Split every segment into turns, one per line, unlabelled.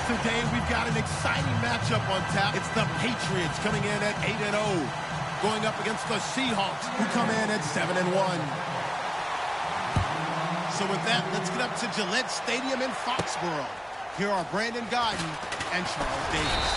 today we've got an exciting matchup on tap. It's the Patriots coming in at 8-0, going up against the Seahawks, who come in at 7-1. So with that, let's get up to Gillette Stadium in Foxborough. Here are Brandon Godden and Charles Davis.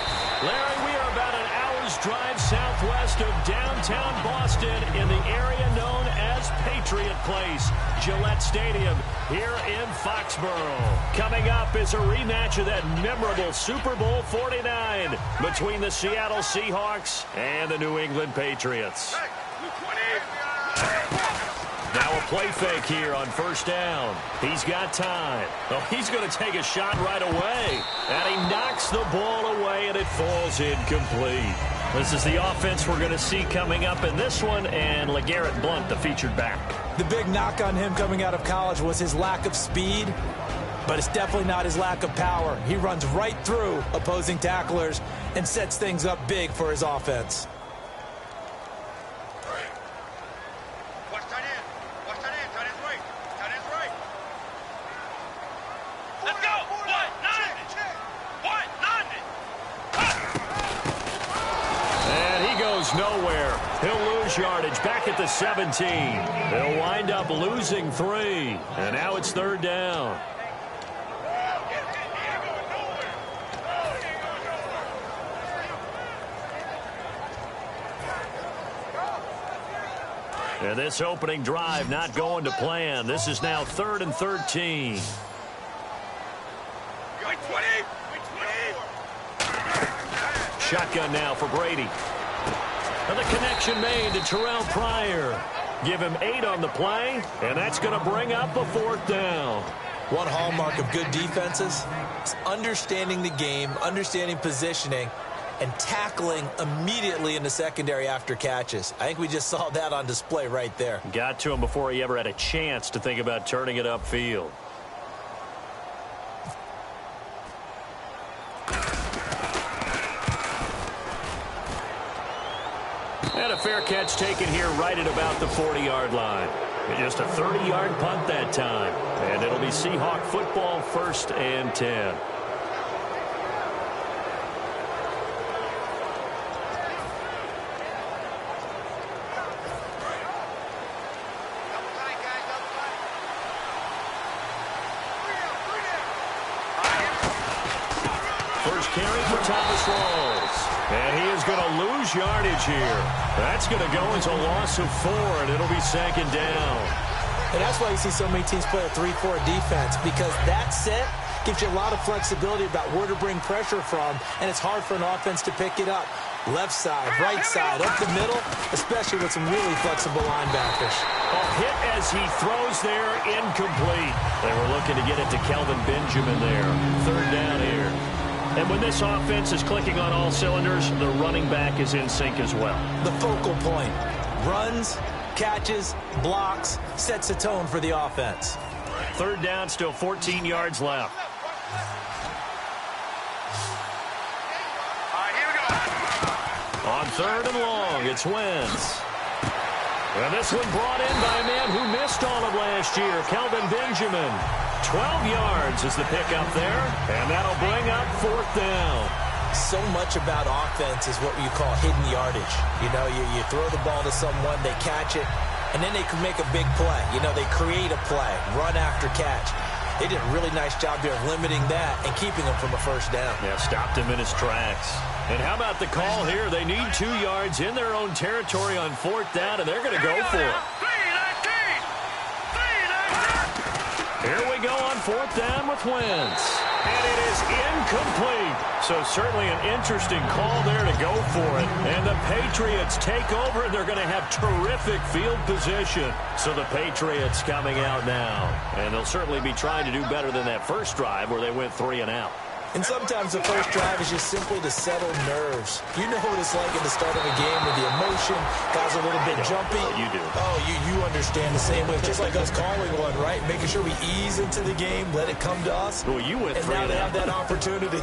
Larry, we are about an hour's drive southwest of downtown Boston in the area known as Patriot Place, Gillette Stadium here in Foxborough. Coming up is a rematch of that memorable Super Bowl 49 between the Seattle Seahawks and the New England Patriots. Now a play fake here on first down. He's got time. Oh, he's going to take a shot right away. And he knocks the ball away, and it falls incomplete. This is the offense we're going to see coming up in this one, and LeGarrette Blount, the featured back.
The big knock on him coming out of college was his lack of speed, but it's definitely not his lack of power. He runs right through opposing tacklers and sets things up big for his offense.
Nowhere. He'll lose yardage back at the 17. They'll wind up losing 3. And now it's third down. And this opening drive not going to plan. This is now 3rd and 13. Shotgun now for Brady. And the connection made to Terrell Pryor. Give him 8 on the play, and that's going to bring up a 4th down.
One hallmark of good defenses is understanding the game, understanding positioning, and tackling immediately in the secondary after catches. I think we just saw that on display right there.
Got to him before he ever had a chance to think about turning it upfield. And a fair catch taken here right at about the 40-yard line. Just a 30-yard punt that time. And it'll be Seahawk football, 1st and 10. First carry for Thomas Rawls. And he is going to lose yardage here. That's going to go into a loss of 4, and it'll be 2nd down.
And that's why you see so many teams play a 3-4 defense, because that set gives you a lot of flexibility about where to bring pressure from, and it's hard for an offense to pick it up. Left side, right side, up the middle, especially with some really flexible linebackers.
A hit as he throws there, incomplete. They were looking to get it to Kelvin Benjamin there. 3rd down here. And when this offense is clicking on all cylinders, the running back is in sync as well.
The focal point. Runs, catches, blocks, sets a tone for the offense.
3rd down, still 14 yards left.
All right, here we go.
On 3rd and long, it's Wentz. And this one brought in by a man who missed all of last year, Kelvin Benjamin. 12 yards is the pickup there, and that'll bring up 4th down.
So much about offense is what you call hidden yardage. You know, you throw the ball to someone, they catch it, and then they can make a big play. You know, they create a play, run after catch. They did a really nice job here of limiting that and keeping him from a 1st down.
Yeah, stopped him in his tracks. And how about the call here? They need 2 yards in their own territory on 4th down, and they're going to go for it. Here we go on 4th down with Wentz. And it is incomplete. So certainly an interesting call there to go for it. And the Patriots take over, and they're going to have terrific field position. So the Patriots coming out now. And they'll certainly be trying to do better than that first drive where they went 3 and out.
And sometimes the first drive is just simply to settle nerves. You know what it's like at the start of a game with the emotion. Guys are a little bit jumpy.
You do.
Oh, you understand the same way. Just like us calling one, right? Making sure we ease into the game, let it come to us.
Well, you went 3 and out.
And now they have that opportunity.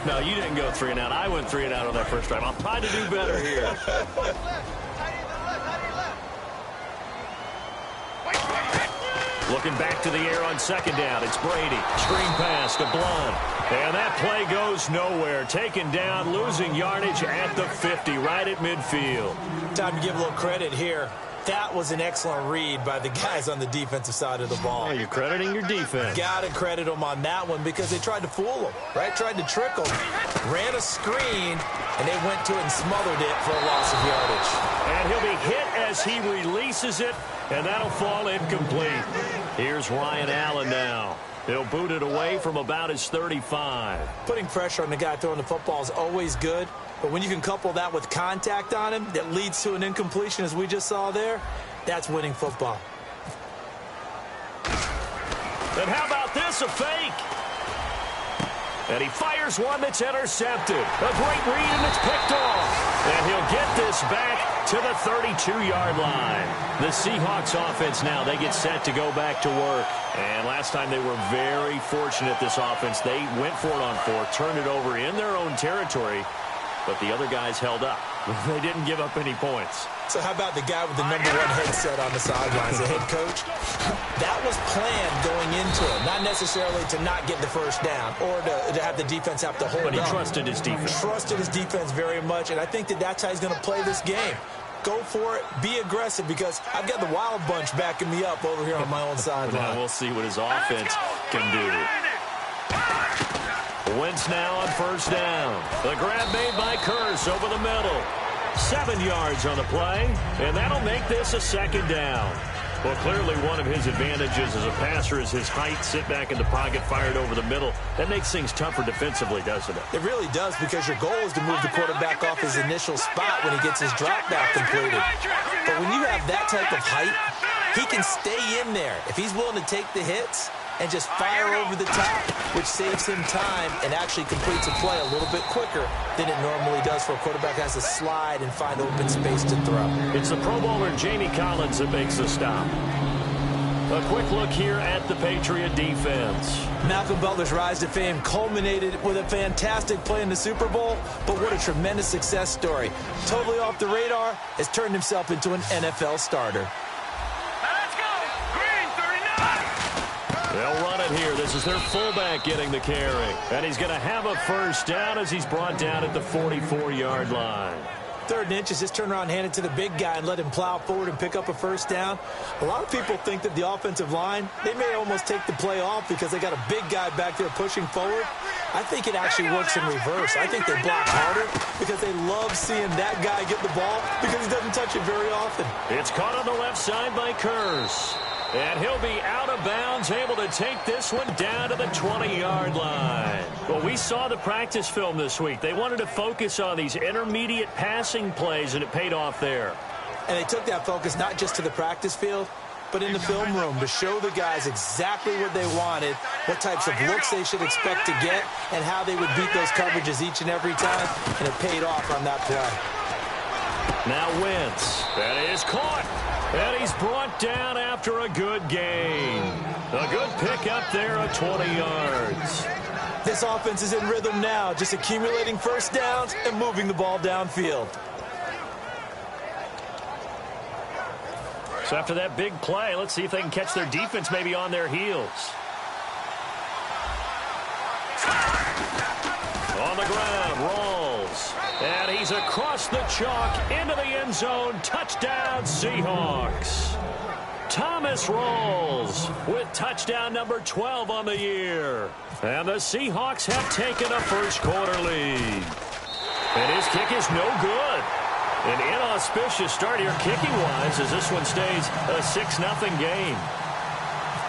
No, you didn't go 3 and out. I went 3 and out on that first drive. I'll try to do better here. Looking back to the air on 2nd down. It's Brady. Screen pass across to Blunt. And that play goes nowhere. Taken down, losing yardage at the 50, right at midfield.
Time to give a little credit here. That was an excellent read by the guys on the defensive side of the ball.
Oh, you're crediting your defense.
Got to credit them on that one because they tried to fool them, right? Tried to trick them. Ran a screen, and they went to it and smothered it for a loss of yardage.
And he'll be hit as he releases it, and that'll fall incomplete. Here's Ryan Allen now. He'll boot it away from about his 35.
Putting pressure on the guy throwing the football is always good, but when you can couple that with contact on him that leads to an incompletion, as we just saw there, that's winning football.
And how about this, a fake? And he fires one that's intercepted. A great read, and it's picked off. And he'll get this back to the 32-yard line. The Seahawks offense now, they get set to go back to work. And last time they were very fortunate, this offense. They went for it on fourth, turned it over in their own territory, but the other guys held up. They didn't give up any points.
So how about the guy with the #1 headset on the sidelines, the head coach? That was planned going into it, not necessarily to not get the first down or to have the defense have to hold up.
But he trusted his defense.
Trusted his defense very much, and I think that's how he's going to play this game. Go for it. Be aggressive because I've got the Wild Bunch backing me up over here on my own sideline.
Now we'll see what his offense can do. Wentz now on first down. The grab made by Kearse over the middle. 7 yards on the play, and that'll make this a second down. Well, clearly one of his advantages as a passer is his height. Sit back in the pocket, fired over the middle. That makes things tougher defensively, doesn't it?
It really does, because your goal is to move the quarterback off his initial spot when he gets his drop back completed. But when you have that type of height, he can stay in there. If he's willing to take the hits and just fire over the top, which saves him time and actually completes a play a little bit quicker than it normally does for a quarterback who has to slide and find open space to throw.
It's the Pro Bowler Jamie Collins that makes the stop. A quick look here at the Patriot defense.
Malcolm Butler's rise to fame culminated with a fantastic play in the Super Bowl, but what a tremendous success story. Totally off the radar, has turned himself into an NFL starter.
They'll run it here. This is their fullback getting the carry. And he's going to have a first down as he's brought down at the 44-yard line.
3rd and inches, just turn around and hand it to the big guy and let him plow forward and pick up a first down. A lot of people think that the offensive line, they may almost take the play off because they got a big guy back there pushing forward. I think it actually works in reverse. I think they block harder because they love seeing that guy get the ball because he doesn't touch it very often.
It's caught on the left side by Kearse. And he'll be out of bounds, able to take this one down to the 20-yard line. Well, we saw the practice film this week. They wanted to focus on these intermediate passing plays, and it paid off there.
And they took that focus not just to the practice field, but in the film room to show the guys exactly what they wanted, what types of looks they should expect to get, and how they would beat those coverages each and every time, and it paid off on that play.
Now Wentz. That is caught. And he's brought down after a good gain. A good pick up there at 20 yards.
This offense is in rhythm now, just accumulating first downs and moving the ball downfield.
So after that big play, let's see if they can catch their defense maybe on their heels. On the ground, rolls. And he's across the chalk into the end zone. Touchdown, Seahawks. Thomas rolls with touchdown number 12 on the year. And the Seahawks have taken a first-quarter lead. And his kick is no good. An inauspicious start here kicking-wise as this one stays a 6-0 game.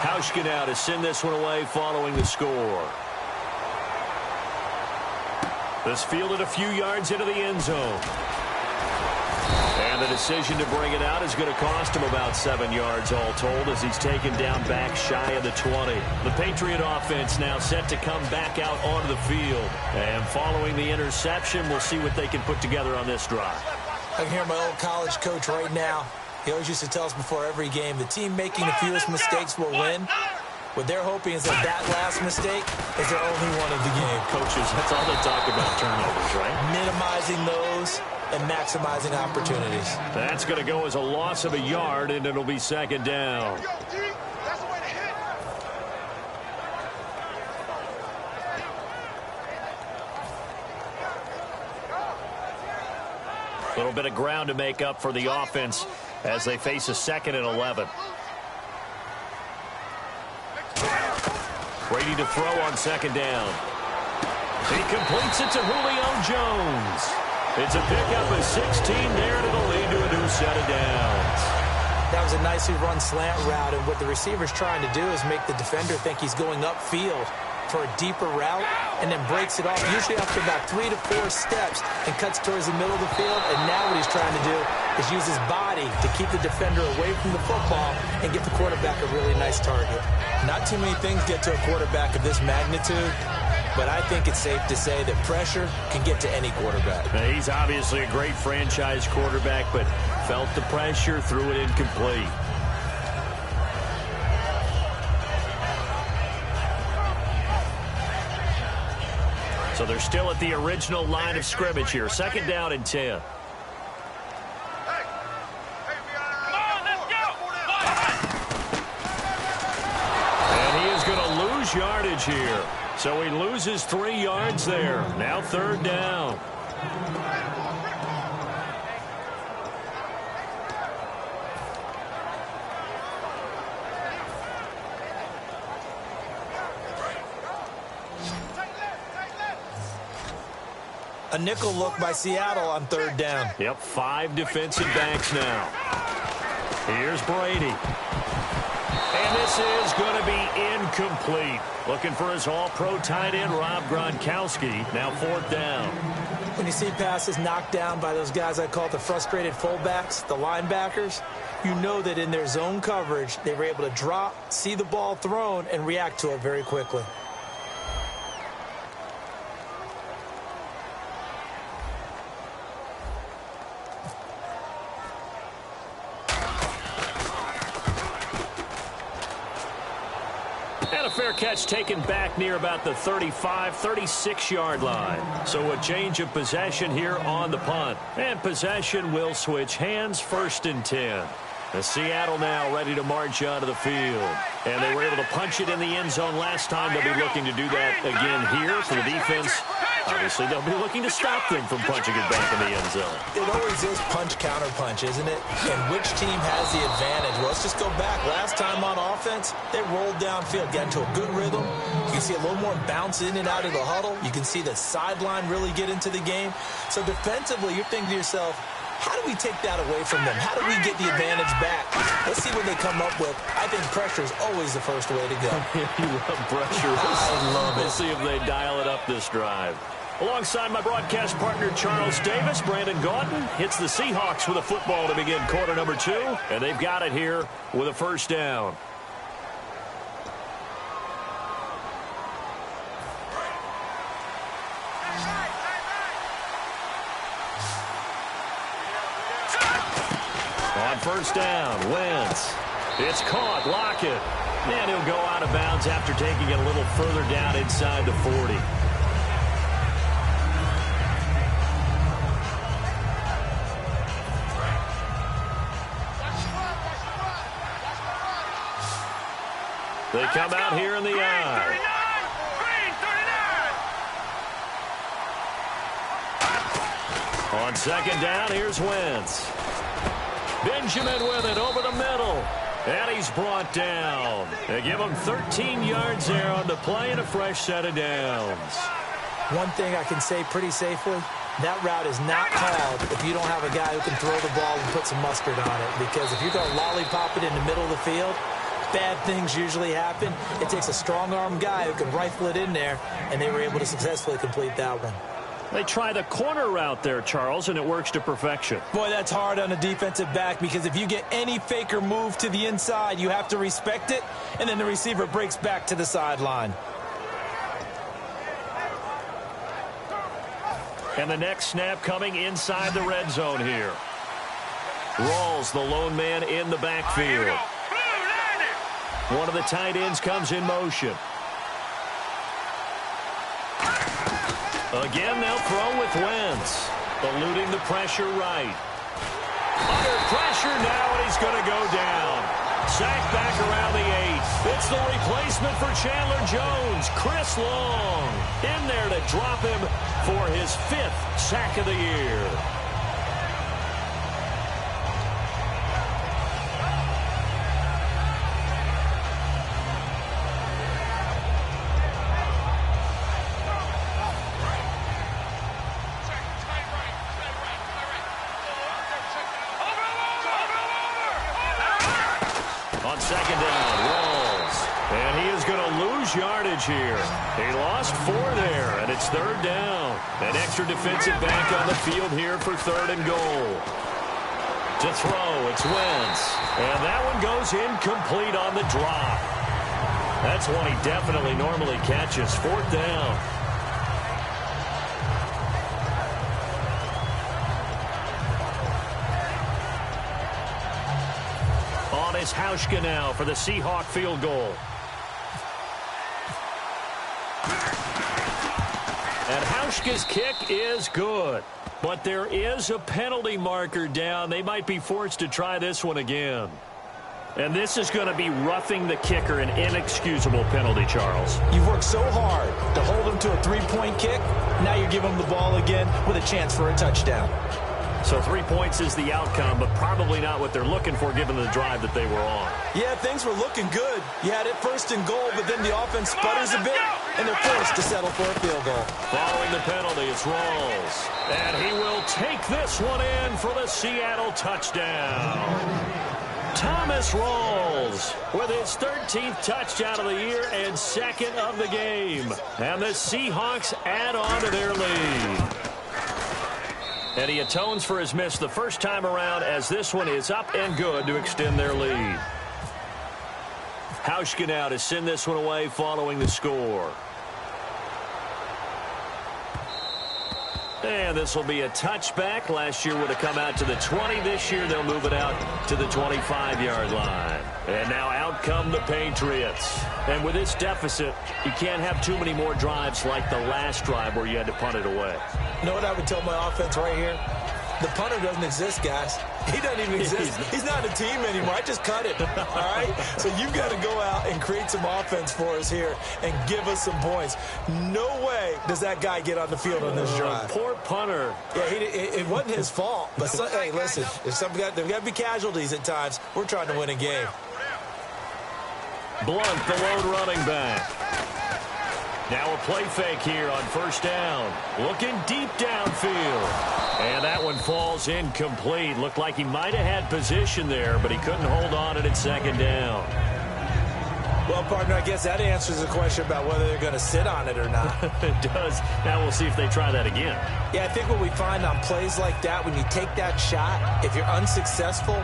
Hauschka now to send this one away following the score. This fielded a few yards into the end zone. And the decision to bring it out is going to cost him about 7 yards all told as he's taken down back shy of the 20. The Patriot offense now set to come back out onto the field. And following the interception, we'll see what they can put together on this drive.
I can hear my old college coach right now. He always used to tell us before every game, the team making the fewest mistakes will win. What they're hoping is that last mistake is their only one of the game.
Coaches, that's all they talk about, turnovers, right?
Minimizing those and maximizing opportunities.
That's going to go as a loss of a yard, and it'll be second down. A little bit of ground to make up for the offense as they face a 2nd and 11. Brady to throw on 2nd down. He completes it to Julio Jones. It's a pickup of 16 there, and it'll lead to a new set of downs.
That was a nicely run slant route, and what the receiver's trying to do is make the defender think he's going upfield for a deeper route, and then breaks it off, usually after about 3 to 4 steps, and cuts towards the middle of the field. And now what he's trying to do is use his body to keep the defender away from the football and get the quarterback a really nice target. Not too many things get to a quarterback of this magnitude, but I think it's safe to say that pressure can get to any quarterback.
Now, he's obviously a great franchise quarterback, but felt the pressure, threw it incomplete. So they're still at the original line of scrimmage here. 2nd down and 10. And he is going to lose yardage here. So he loses 3 yards there. Now 3rd down.
A nickel look by Seattle on 3rd down.
Yep, 5 defensive backs now. Here's Brady. And this is going to be incomplete. Looking for his all-pro tight end, Rob Gronkowski. Now 4th down.
When you see passes knocked down by those guys I call the frustrated fullbacks, the linebackers, you know that in their zone coverage, they were able to drop, see the ball thrown, and react to it very quickly.
And a fair catch taken back near about the 35, 36-yard line. So a change of possession here on the punt. And possession will switch hands, 1st and 10. And Seattle now ready to march onto the field. And they were able to punch it in the end zone last time. They'll be looking to do that again here for the defense. Obviously, they'll be looking to stop them from punching it back in the end zone.
It always is punch-counter-punch, isn't it? And which team has the advantage? Well, let's just go back. Last time on offense, they rolled downfield, got into a good rhythm. You can see a little more bounce in and out of the huddle. You can see the sideline really get into the game. So defensively, you're thinking to yourself, how do we take that away from them? How do we get the advantage back? Let's see what they come up with. I think pressure is always the first way to go.
You love pressure.
I love it.
We'll see if they dial it up this drive. Alongside my broadcast partner, Charles Davis, Brandon Gaudin hits the Seahawks with a football to begin quarter number 2. And they've got it here with a 1st down. On 1st down, Wentz. It's caught, Lockett. And he'll go out of bounds after taking it a little further down inside the 40. They come out here in the eye. On 2nd down, here's Wentz. Benjamin with it over the middle. And he's brought down. They give him 13 yards there on the play and a fresh set of downs.
One thing I can say pretty safely, that route is not called if you don't have a guy who can throw the ball and put some mustard on it. Because if you're going to lollipop it in the middle of the field, bad things usually happen. It takes a strong-arm guy who can rifle it in there, and they were able to successfully complete that one.
They try the corner route there, Charles, and it works to perfection.
Boy, that's hard on a defensive back because if you get any fake or move to the inside, you have to respect it, and then the receiver breaks back to the sideline.
And the next snap coming inside the red zone here. Rawls, the lone man in the backfield. One of the tight ends comes in motion. Again, they'll throw with Wentz. Eluding the pressure right. Under pressure now, and he's going to go down. Sacked back around the 8. It's the replacement for Chandler Jones. Chris Long in there to drop him for his 5th sack of the year. lose yardage here. He lost 4 there, and it's 3rd down. An extra defensive back on the field here for 3rd and goal. To throw, it's Wentz. And that one goes incomplete on the drop. That's one he definitely normally catches. 4th down. On is Hauschka now for the Seahawk field goal. And Hauschka's kick is good. But there is a penalty marker down. They might be forced to try this one again. And this is going to be roughing the kicker, an inexcusable penalty, Charles.
You've worked so hard to hold him to a 3-point kick. Now you're giving him the ball again with a chance for a touchdown.
So 3 points is the outcome, but probably not what they're looking for given the drive that they were on.
Yeah, things were looking good. You had it 1st and goal, but then the offense sputters a bit, and they're forced to settle for a field goal.
Following the penalty, it's Rawls. And he will take this one in for the Seattle touchdown. Thomas Rawls with his 13th touchdown of the year and 2nd of the game. And the Seahawks add on to their lead. And he atones for his miss the first time around as this one is up and good to extend their lead. Hauschka now to send this one away following the score. And this will be a touchback. Last year would have come out to the 20. This year they'll move it out to the 25-yard line. And now out come the Patriots. And with this deficit, you can't have too many more drives like the last drive where you had to punt it away.
You know what I would tell my offense right here? The punter doesn't exist, guys. He doesn't even exist. He's not a team anymore. I just cut it, all right? So you've got to go out and create some offense for us here and give us some points. No way does that guy get on the field on this drive.
Poor punter.
Yeah, it wasn't his fault. But, hey, listen, there's got to be casualties at times. We're trying to win a game.
Blunt, the lone running back. Now a play fake here on 1st down. Looking deep downfield. And that one falls incomplete. Looked like he might have had position there, but he couldn't hold on it at 2nd down.
Well, partner, I guess that answers the question about whether they're going to sit on it or not.
It does. Now we'll see if they try that again.
Yeah, I think what we find on plays like that, when you take that shot, if you're unsuccessful,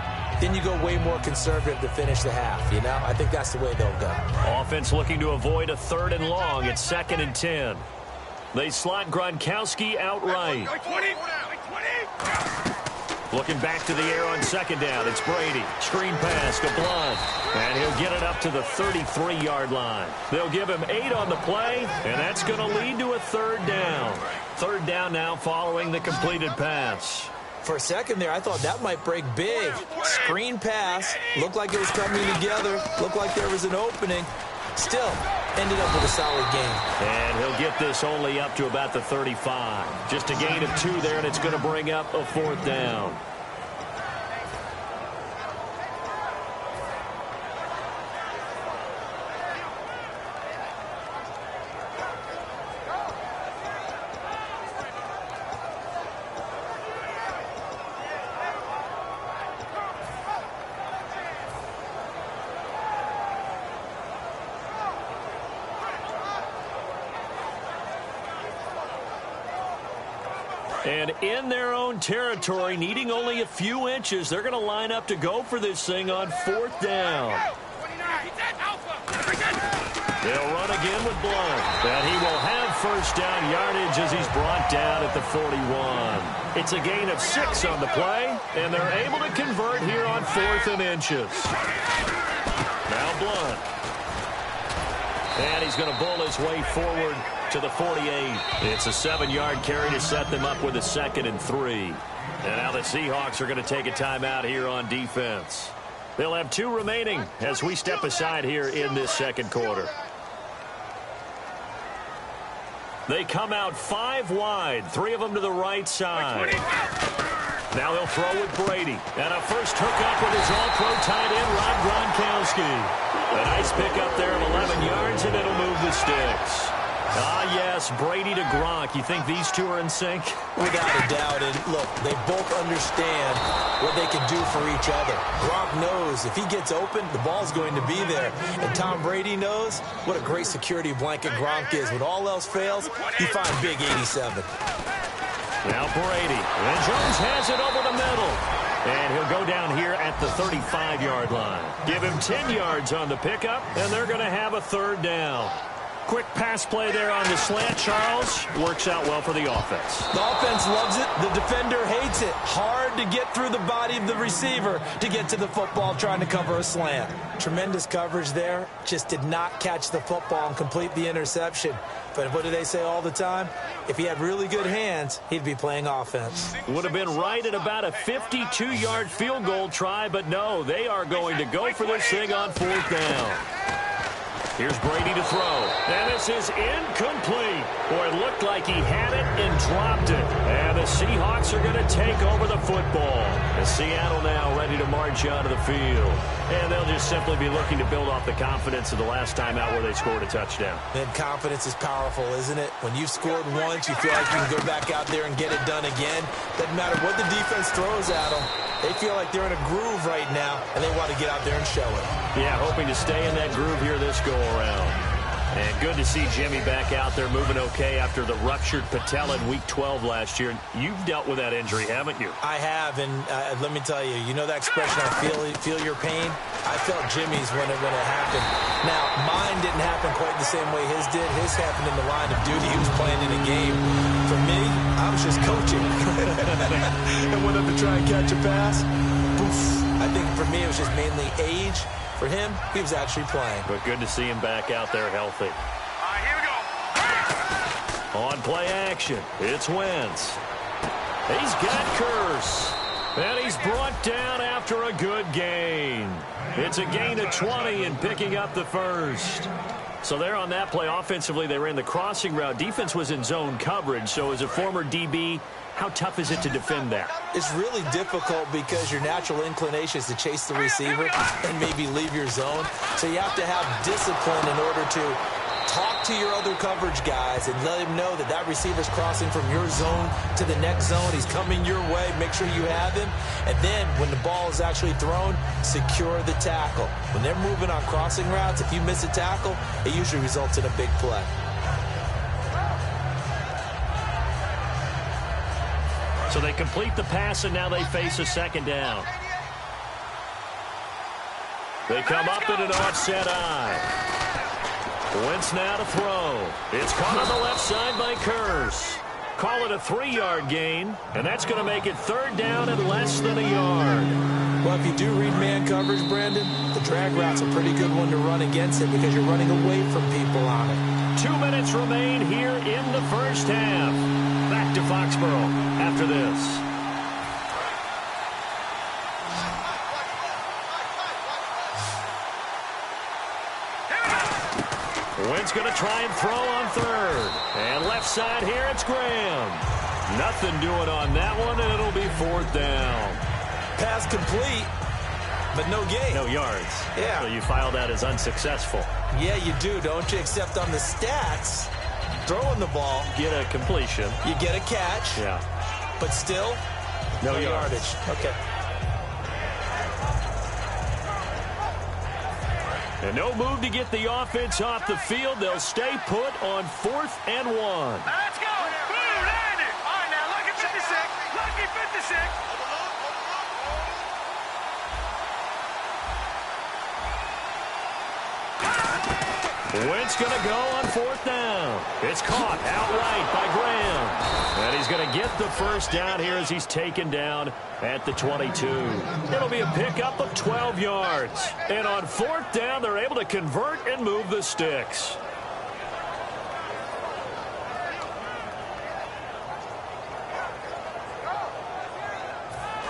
then you go way more conservative to finish the half, you know? I think that's the way they'll go.
Offense looking to avoid a 3rd and long. It's 2nd and 10. They slot Gronkowski outright. Looking back to the air on 2nd down. It's Brady. Screen pass to Blunt. And he'll get it up to the 33-yard line. They'll give him 8 on the play, and that's going to lead to a 3rd down. 3rd down now following the completed pass.
For a second there, I thought that might break big. Screen pass. Looked like it was coming together. Looked like there was an opening. Still, ended up with a solid game.
And he'll get this only up to about the 35. Just a gain of 2 there, and it's going to bring up a 4th down. And in their own territory, needing only a few inches, they're going to line up to go for this thing on 4th down. They'll run again with Blunt. And he will have 1st down yardage as he's brought down at the 41. It's a gain of 6 on the play, and they're able to convert here on 4th and inches. Now Blunt. And he's going to bull his way forward to the 48. It's a 7-yard carry to set them up with a 2nd and 3. And now the Seahawks are going to take a timeout here on defense. They'll have 2 remaining as we step aside here in this 2nd quarter. They come out 5 wide, 3 of them to the right side. Now they'll throw with Brady. And a first hookup with his all-pro tight end, Rob Gronkowski. A nice pickup there of 11 yards, and it'll move the sticks. Yes, Brady to Gronk. You think these two are in sync?
Without a doubt. And look, they both understand what they can do for each other. Gronk knows if he gets open, the ball's going to be there. And Tom Brady knows what a great security blanket Gronk is. When all else fails, you find big 87.
Now Brady. And Jones has it over the middle. And he'll go down here at the 35-yard line. Give him 10 yards on the pickup, and they're going to have a third down. Quick pass play there on the slant, Charles. Works out well for the offense.
The offense loves it. The defender hates it. Hard to get through the body of the receiver to get to the football trying to cover a slant. Tremendous coverage there. Just did not catch the football and complete the interception. But what do they say all the time? If he had really good hands, he'd be playing offense.
Would have been right at about a 52-yard field goal try, but no, they are going to go for this thing on fourth down. Here's Brady to throw. And this is incomplete. Boy, it looked like he had it and dropped it. And the Seahawks are going to take over the football. And Seattle now ready to march onto the field. And they'll just simply be looking to build off the confidence of the last time out where they scored a touchdown.
And confidence is powerful, isn't it? When you've scored once, you feel like you can go back out there and get it done again. Doesn't matter what the defense throws at them. They feel like they're in a groove right now, and they want to get out there and show it.
Yeah, hoping to stay in that groove here this go-around. And good to see Jimmy back out there moving okay after the ruptured patella in Week 12 last year. You've dealt with that injury, haven't you?
I have, and let me tell you, you know that expression, I feel your pain? I felt Jimmy's when it happened. Now, mine didn't happen quite the same way his did. His happened in the line of duty. He was playing in a game. For me, I was just coaching. And went up to try and catch a pass. Poof. I think for me, it was just mainly age. For him, he was actually playing.
But good to see him back out there healthy.
All right, here we go.
On play action, it's Wentz. He's got Curse. And he's brought down after a good gain. It's a gain of 20 and picking up the first. So there on that play, offensively, they ran the crossing route. Defense was in zone coverage. So as a former DB, how tough is it to defend that?
It's really difficult because your natural inclination is to chase the receiver and maybe leave your zone. So you have to have discipline in order to talk to your other coverage guys and let him know that that receiver's crossing from your zone to the next zone. He's coming your way. Make sure you have him. And then when the ball is actually thrown, secure the tackle. When they're moving on crossing routes, if you miss a tackle, it usually results in a big play.
So they complete the pass, and now they face a second down. They come up in an offset eye. Wentz now to throw. It's caught on the left side by Curse. Call it a 3-yard gain, and that's going to make it third down and less than a yard.
Well, if you do read man coverage, Brandon, the drag route's a pretty good one to run against it because you're running away from people on it.
2 minutes remain here in the first half. Back to Foxborough after this. Wentz going to try and throw on third. And left side here, it's Graham. Nothing doing on that one, and it'll be fourth down.
Pass complete, but no gain.
No yards.
Yeah.
So you file that as unsuccessful.
Yeah, you do, don't you? Except on the stats, throwing the ball.
Get a completion.
You get a catch.
Yeah.
But still,
no yardage.
Okay.
And no move to get the offense off the field. They'll stay put on 4th and 1.
Let's go. Blue landed. All right, now, lucky 56. Lucky 56.
Wentz going to go on 4th down. It's caught outright by Graham. And he's going to get the first down here as he's taken down at the 22. It'll be a pickup of 12 yards. And on 4th down, they're able to convert and move the sticks.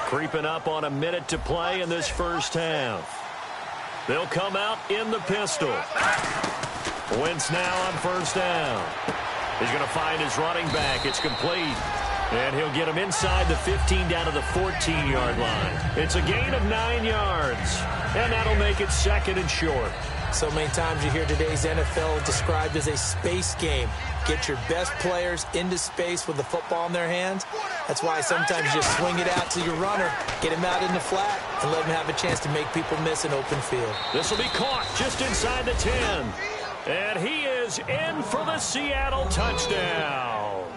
Creeping up on a minute to play in this first half. They'll come out in the pistol. Wentz now on first down. He's going to find his running back. It's complete. And he'll get him inside the 15 down to the 14-yard line. It's a gain of 9 yards. And that'll make it second and short.
So many times you hear today's NFL described as a space game. Get your best players into space with the football in their hands. That's why sometimes you just swing it out to your runner, get him out in the flat, and let him have a chance to make people miss an open field.
This will be caught just inside the 10. And he is in for the Seattle touchdown.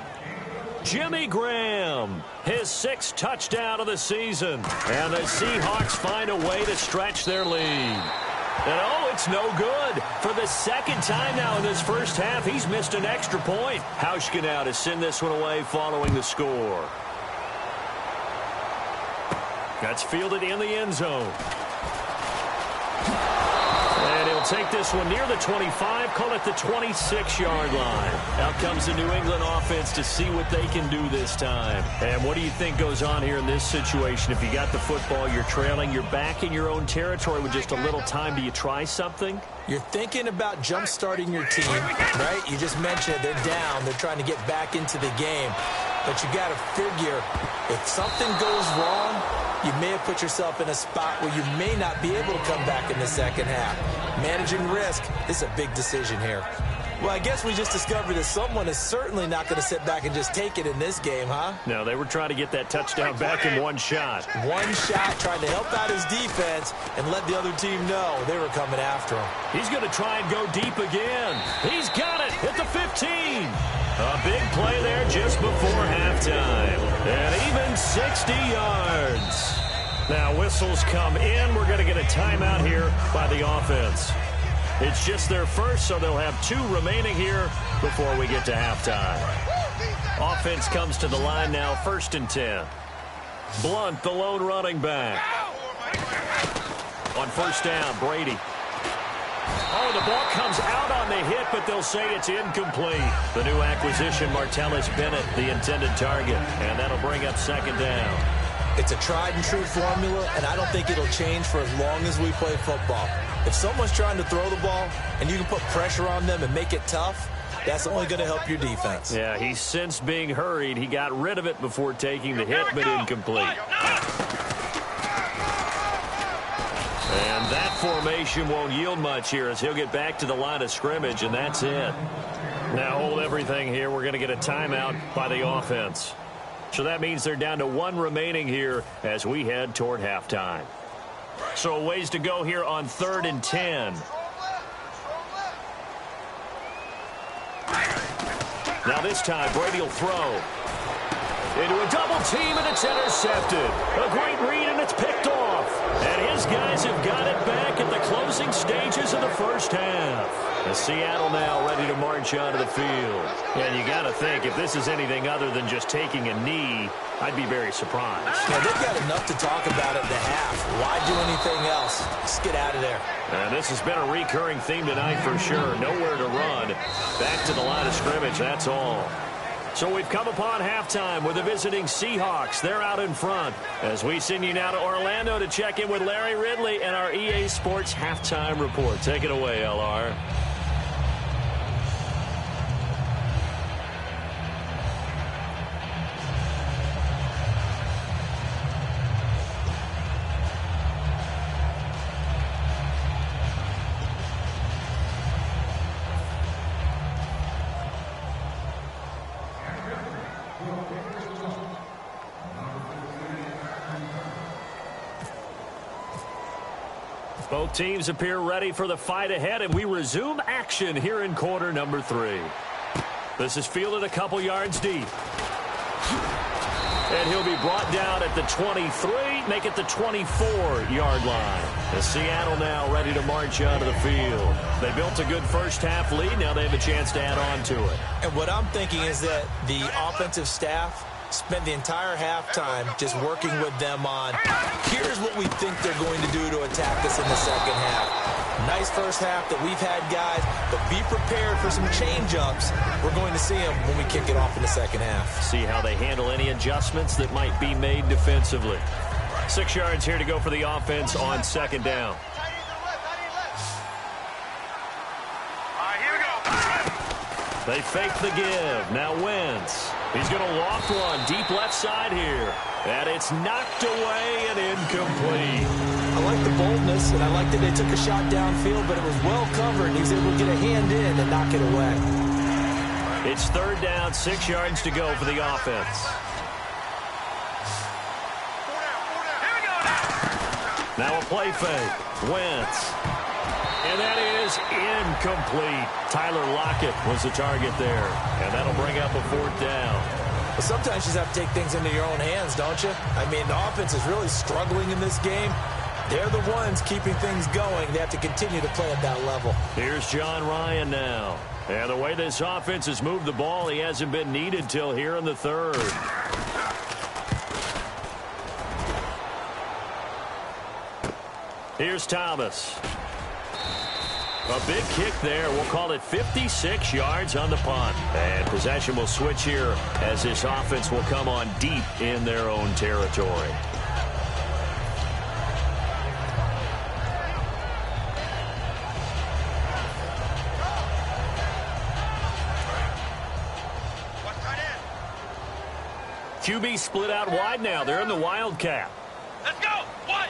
Jimmy Graham, his 6th touchdown of the season. And the Seahawks find a way to stretch their lead. And, oh, it's no good. For the 2nd time now in this first half, he's missed an extra point. Hauschka now to send this one away following the score. That's fielded in the end zone. And he'll take this one near the 25, call it the 26-yard line. Out comes the New England offense to see what they can do this time. And what do you think goes on here in this situation? If you got the football, you're trailing, you're back in your own territory with just a little time. Do you try something?
You're thinking about jump-starting your team, right? You just mentioned it. They're down. They're trying to get back into the game. But you got to figure if something goes wrong, you may have put yourself in a spot where you may not be able to come back in the second half. Managing risk is a big decision here. Well, I guess we just discovered that someone is certainly not going to sit back and just take it in this game, huh?
No, they were trying to get that touchdown back in one shot.
One shot, trying to help out his defense and let the other team know they were coming after him.
He's going to try and go deep again. He's got it at the 15. A big play there just before halftime. And even 60 yards. Now whistles come in. We're going to get a timeout here by the offense. It's just their first, so they'll have 2 remaining here before we get to halftime. Offense comes to the line now, 1st and 10. Blunt, the lone running back. On 1st down, Brady. Oh, the ball comes out on the hit, but they'll say it's incomplete. The new acquisition, Martellus Bennett, the intended target. And that'll bring up 2nd down.
It's a tried-and-true formula, and I don't think it'll change for as long as we play football. If someone's trying to throw the ball and you can put pressure on them and make it tough, that's only going to help your defense.
Yeah, he's since being hurried. He got rid of it before taking the hit, but incomplete. And that formation won't yield much here as he'll get back to the line of scrimmage, and that's it. Now hold everything here. We're going to get a timeout by the offense. So that means they're down to 1 remaining here as we head toward halftime. So a ways to go here on 3rd and 10. Now this time, Brady will throw. Into a double team, and it's intercepted. A great read, and it's picked off. And his guys have got it back at the closing stages of the first half. As Seattle now ready to march onto the field. And you got to think, if this is anything other than just taking a knee, I'd be very surprised.
Yeah, they've got enough to talk about at the half. Why do anything else? Just get out of there.
And this has been a recurring theme tonight for sure. Nowhere to run. Back to the line of scrimmage, that's all. So we've come upon halftime with the visiting Seahawks. They're out in front. As we send you now to Orlando to check in with Larry Ridley and our EA Sports Halftime Report. Take it away, LR. Both teams appear ready for the fight ahead, and we resume action here in quarter number 3. This is fielded a couple yards deep. And he'll be brought down at the 23, make it the 24-yard line. As Seattle now ready to march onto the field. They built a good first-half lead. Now they have a chance to add on to it.
And what I'm thinking is that the offensive staff spend the entire halftime just working with them on, here's what we think they're going to do to attack us in the second half. Nice first half that we've had, guys, but be prepared for some change-ups. We're going to see them when we kick it off in the second half.
See how they handle any adjustments that might be made defensively. 6 yards here to go for the offense on 2nd down. They fake the give. Now Wentz. He's going to loft one deep left side here. And it's knocked away and incomplete.
I like the boldness, and I like that they took a shot downfield, but it was well covered. He was able to get a hand in and knock it away.
It's 3rd down, 6 yards to go for the offense. Now a play fake. Wentz. And that is incomplete. Tyler Lockett was the target there. And that'll bring up a 4th down.
Well, sometimes you just have to take things into your own hands, don't you? I mean, the offense is really struggling in this game. They're the ones keeping things going. They have to continue to play at that level.
Here's John Ryan now. And the way this offense has moved the ball, he hasn't been needed till here in the 3rd. Here's Thomas. A big kick there. We'll call it 56 yards on the punt. And possession will switch here as this offense will come on deep in their own territory. QB split out wide now. They're in the Wildcat.
Let's go. What?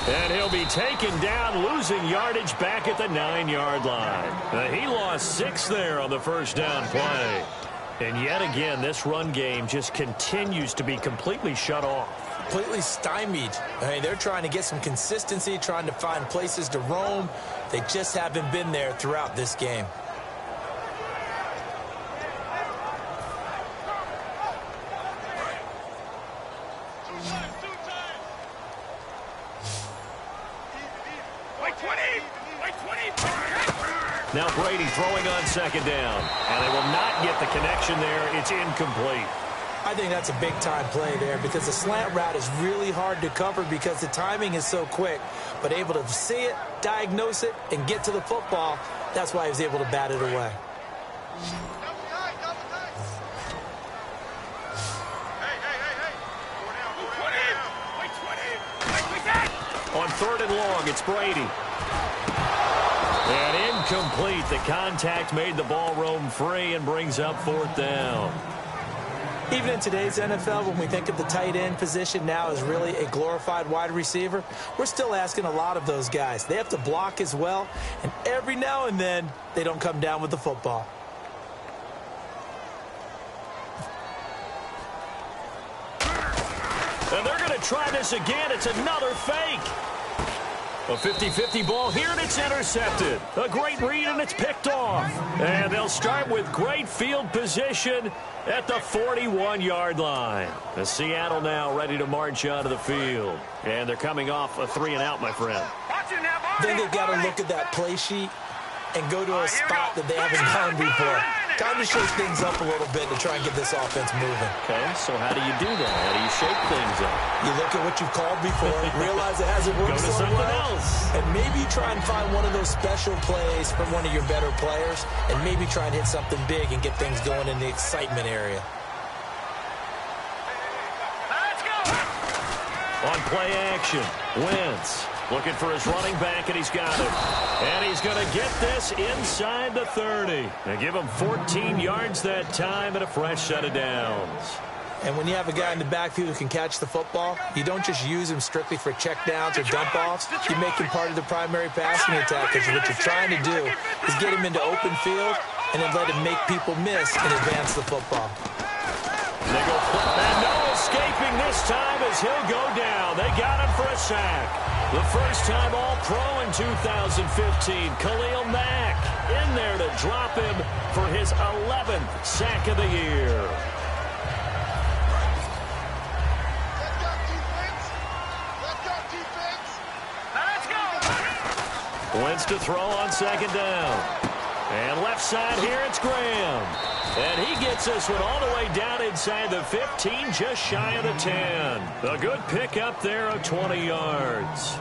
And he'll be taken down, losing yardage back at the 9-yard line. He lost 6 there on the first down play. And yet again, this run game just continues to be completely shut off.
Completely stymied. I mean, they're trying to get some consistency, trying to find places to roam. They just haven't been there throughout this game.
Now Brady throwing on 2nd down. And they will not get the connection there. It's incomplete.
I think that's a big-time play there because the slant route is really hard to cover because the timing is so quick. But able to see it, diagnose it, and get to the football, that's why he was able to bat it away.
On 3rd and long, it's Brady. And incomplete. The contact made the ball roam free and brings up 4th down.
Even in today's NFL, when we think of the tight end position now as really a glorified wide receiver, we're still asking a lot of those guys. They have to block as well, and every now and then, they don't come down with the football.
And they're going to try this again. It's another fake. A 50-50 ball here, and it's intercepted. A great read, and it's picked off. And they'll start with great field position at the 41-yard line. The Seattle now ready to march out of the field. And they're coming off a 3-and-out, my friend.
Then they've got to look at that play sheet and go to a spot that they haven't gone before. Time to shake things up a little bit to try and get this offense moving.
Okay, so how do you do that? How do you shake things up?
You look at what you've called before, realize it hasn't worked so well, and maybe try and find one of those special plays from one of your better players, and maybe try and hit something big and get things going in the excitement area.
Let's go.
On play action, Wentz looking for his running back, and he's got it. And he's going to get this inside the 30. They give him 14 yards that time and a fresh set of downs.
And when you have a guy in the backfield who can catch the football, you don't just use him strictly for checkdowns or dump-offs. You make him part of the primary passing attack, because what you're trying to do is get him into open field and then let him make people miss and advance the football.
They go flip, and no escaping this time as he'll go down. They got him for a sack. The first time All-Pro in 2015, Khalil Mack in there to drop him for his 11th sack of the year.
Let's go.
Wentz to throw on 2nd down. And left side here, it's Graham. And he gets this one all the way down inside the 15, just shy of the 10. A good pick up there of 20 yards.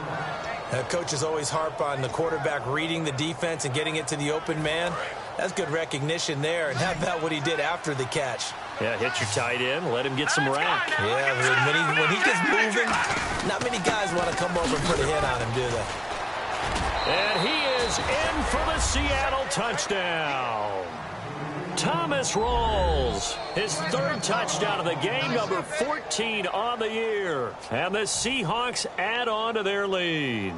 Coaches always harp on the quarterback reading the defense and getting it to the open man. That's good recognition there. And how about what he did after the catch?
Yeah, hit your tight end, let him get some rack.
Yeah, when he gets moving, not many guys want to come over and put a hit on him, do they?
And he is in for the Seattle touchdown. Thomas rolls. His third touchdown of the game, number 14 on the year. And the Seahawks add on to their lead.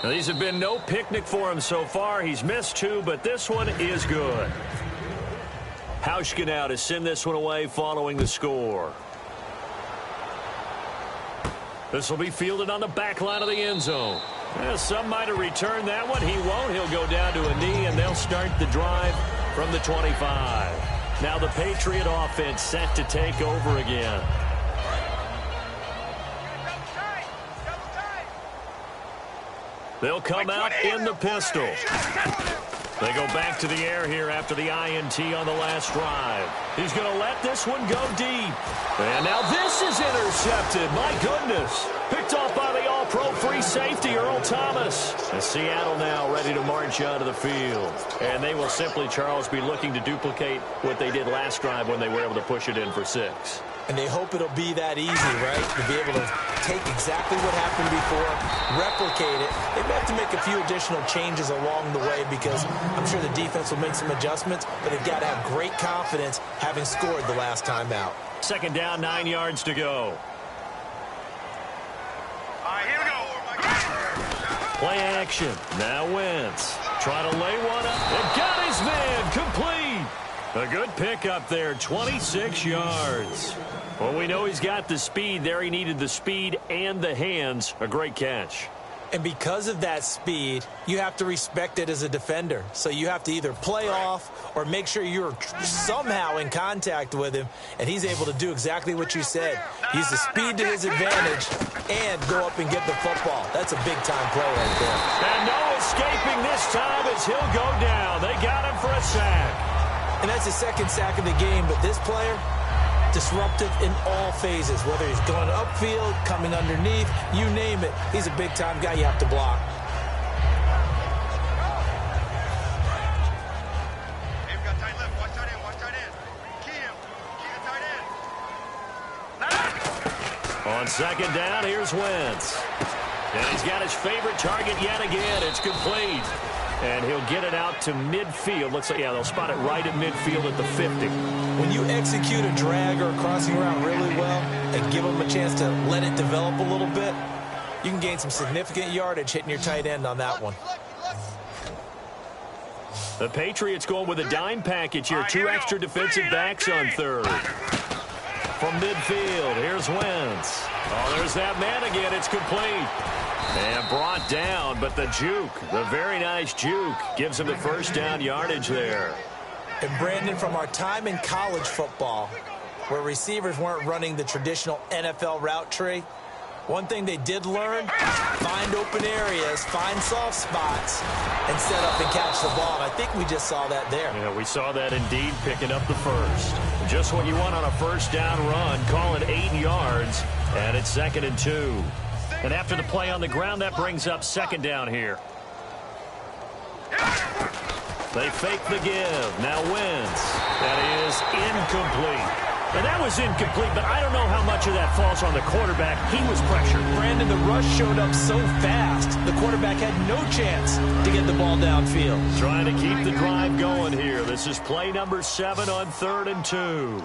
Now, these have been no picnic for him so far. He's missed 2, but this one is good. Hauschka now to send this one away following the score. This will be fielded on the back line of the end zone. Well, some might have returned that one. He won't. He'll go down to a knee, and they'll start the drive from the 25. Now the Patriot offense set to take over again. They'll come out in the pistol. They go back to the air here after the INT on the last drive. He's going to let this one go deep. And now this is intercepted. My goodness. Picked off by the all-pro free safety, Earl Thomas. And Seattle now ready to march onto the field. And they will simply, Charles, be looking to duplicate what they did last drive when they were able to push it in for 6.
And they hope it'll be that easy, right? To be able to take exactly what happened before, replicate it. They may have to make a few additional changes along the way because I'm sure the defense will make some adjustments, but they've got to have great confidence having scored the last time out.
Second down, 9 yards to go.
All right, here we go.
Play action. Now Wentz. Try to lay one up. And got his man complete. A good pickup there, 26 yards. Well, we know he's got the speed there. He needed the speed and the hands. A great catch.
And because of that speed, you have to respect it as a defender. So you have to either play off or make sure you're somehow in contact with him, and he's able to do exactly what you said. Use the speed to his advantage and go up and get the football. That's a big-time play right there.
And no escaping this time as he'll go down. They got him for a sack.
And that's his second sack of the game, but this player, disruptive in all phases, whether he's going upfield, coming underneath, you name it. He's a big-time guy you have to block.
Hey, we got tight left. Watch tight end. Watch tight end. Key him. Key the tight end.
On second down, here's Wentz. And he's got his favorite target yet again. It's complete. And he'll get it out to midfield. Looks like, yeah, they'll spot it right at midfield at the 50.
When you execute a drag or a crossing route really well and give them a chance to let it develop a little bit, you can gain some significant yardage hitting your tight end on that one.
The Patriots going with a dime package here. 2 extra defensive backs on third. From midfield, here's Wentz. Oh, there's that man again. It's complete. And brought down, but the juke, the very nice juke, gives him the first down yardage there.
And Brandon, from our time in college football, where receivers weren't running the traditional NFL route tree, one thing they did learn, find open areas, find soft spots, and set up and catch the ball. And I think we just saw that there.
Yeah, we saw that indeed, picking up the first. Just what you want on a first down run. Call it 8 yards, and it's 2nd and 2. And after the play on the ground, that brings up second down here. They fake the give. Now Wentz. That is incomplete. And that was incomplete, but I don't know how much of that falls on the quarterback. He was pressured.
Brandon, the rush showed up so fast, the quarterback had no chance to get the ball downfield.
Trying to keep the drive going here. This is play number 7 on 3rd and 2.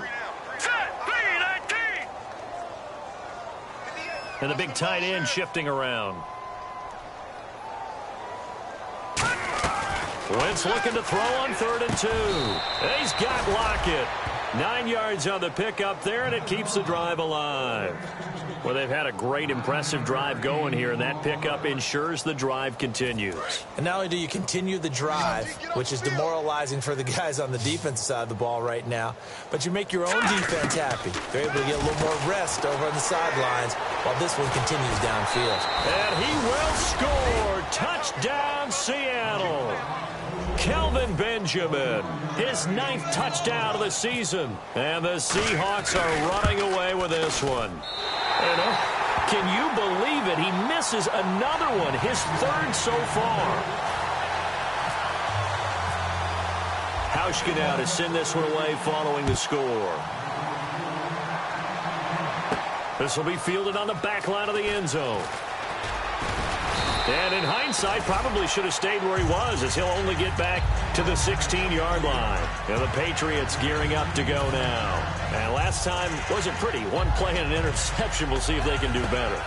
And the big tight end shifting around. Wentz looking to throw on 3rd and 2. And he's got Lockett. 9 yards on the pickup there, and it keeps the drive alive. Well, they've had a great, impressive drive going here, and that pickup ensures the drive continues.
And not only do you continue the drive, which is demoralizing for the guys on the defensive side of the ball right now, but you make your own defense happy. They're able to get a little more rest over on the sidelines while this one continues downfield.
And he will score. Touchdown, Seattle. Kelvin Benjamin, his 9th touchdown of the season. And the Seahawks are running away with this one. And, can you believe it? He misses another one, his 3rd so far. Hauschka now to send this one away following the score. This will be fielded on the back line of the end zone. And in hindsight, probably should have stayed where he was, as he'll only get back to the 16-yard line. And the Patriots gearing up to go now. And last time wasn't pretty. One play and an interception. We'll see if they can do better.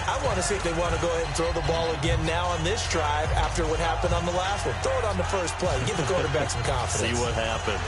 I want to see if they want to go ahead and throw the ball again now on this drive after what happened on the last one. Throw it on the first play. Give the quarterback some confidence.
See what happens.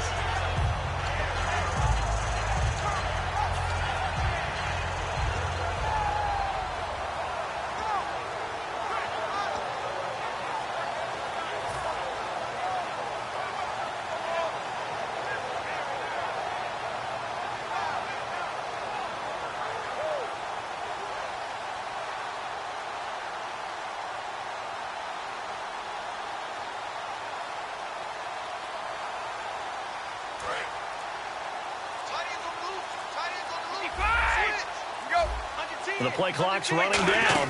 The play clock's running down.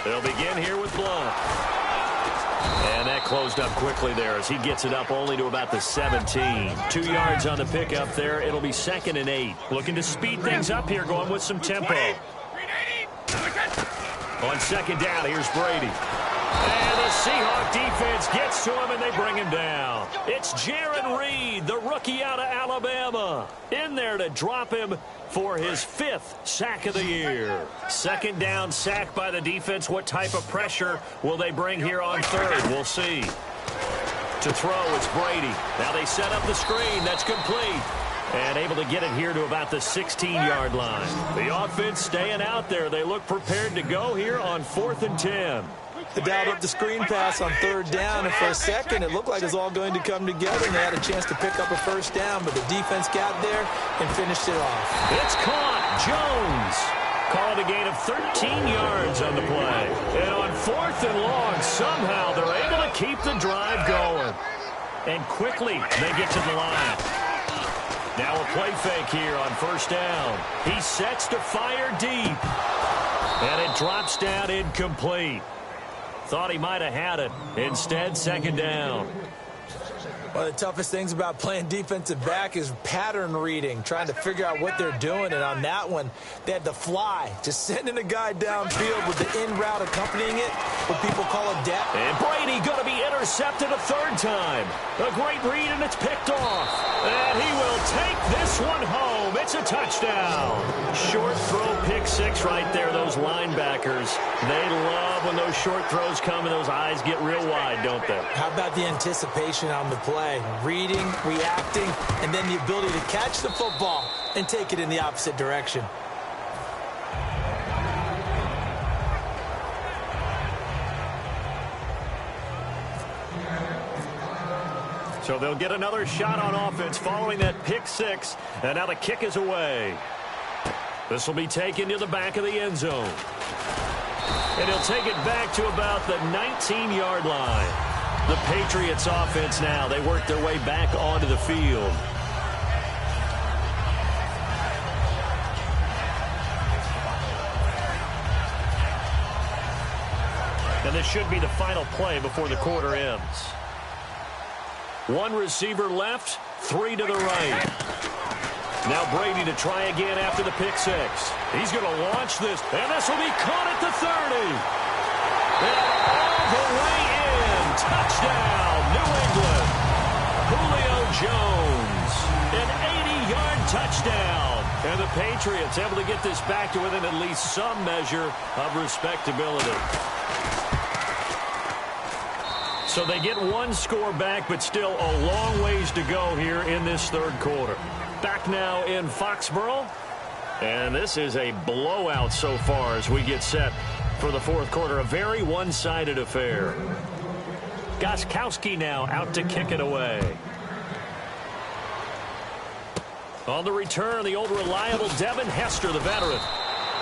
They'll begin here with Blunt. And that closed up quickly there as he gets it up only to about the 17. 2 yards on the pickup there. It'll be 2nd and 8. Looking to speed things up here, going with some tempo. On 2nd down, here's Brady. And the Seahawk defense gets to him, and they bring him down. It's Jarrod Reed, the rookie out of Alabama, in there to drop him for his 5th sack of the year. 2nd down sack by the defense. What type of pressure will they bring here on 3rd? We'll see. To throw, it's Brady. Now they set up the screen. That's complete. And able to get it here to about the 16-yard line. The offense staying out there. They look prepared to go here on 4th and 10.
They dialed up the screen pass on 3rd down, and for a second it looked like it was all going to come together, and they had a chance to pick up a 1st down, but the defense got there and finished it off.
It's caught. Jones called a gain of 13 yards on the play. And on 4th and long, somehow they're able to keep the drive going. And quickly they get to the line. Now a play fake here on 1st down. He sets to fire deep. And it drops down incomplete. Thought he might have had it. Instead, 2nd down.
One of the toughest things about playing defensive back is pattern reading, trying to figure out what they're doing. And on that one, they had to fly, just sending a guy downfield with the in route accompanying it, what people call a depth.
And Brady going to be intercepted a 3rd time. A great read, and it's picked off. And he will take this one home. It's a touchdown. Short throw, pick 6 right there. Those linebackers, they love when those short throws come and those eyes get real wide, don't they?
How about the anticipation on the play? Reading, reacting, and then the ability to catch the football and take it in the opposite direction.
So they'll get another shot on offense following that pick 6, and now the kick is away. This will be taken to the back of the end zone. And he'll take it back to about the 19-yard line. The Patriots offense now, they work their way back onto the field. And this should be the final play before the quarter ends. 1 receiver left, 3 to the right. Now Brady to try again after the pick 6. He's going to launch this, and this will be caught at the 30. And all the way in. Touchdown, New England. Julio Jones, an 80-yard touchdown. And the Patriots able to get this back to within at least some measure of respectability. So they get 1 score back, but still a long ways to go here in this 3rd quarter. Back now in Foxborough. And this is a blowout so far as we get set for the 4th quarter. A very one-sided affair. Gostkowski now out to kick it away. On the return, the old reliable Devin Hester, the veteran.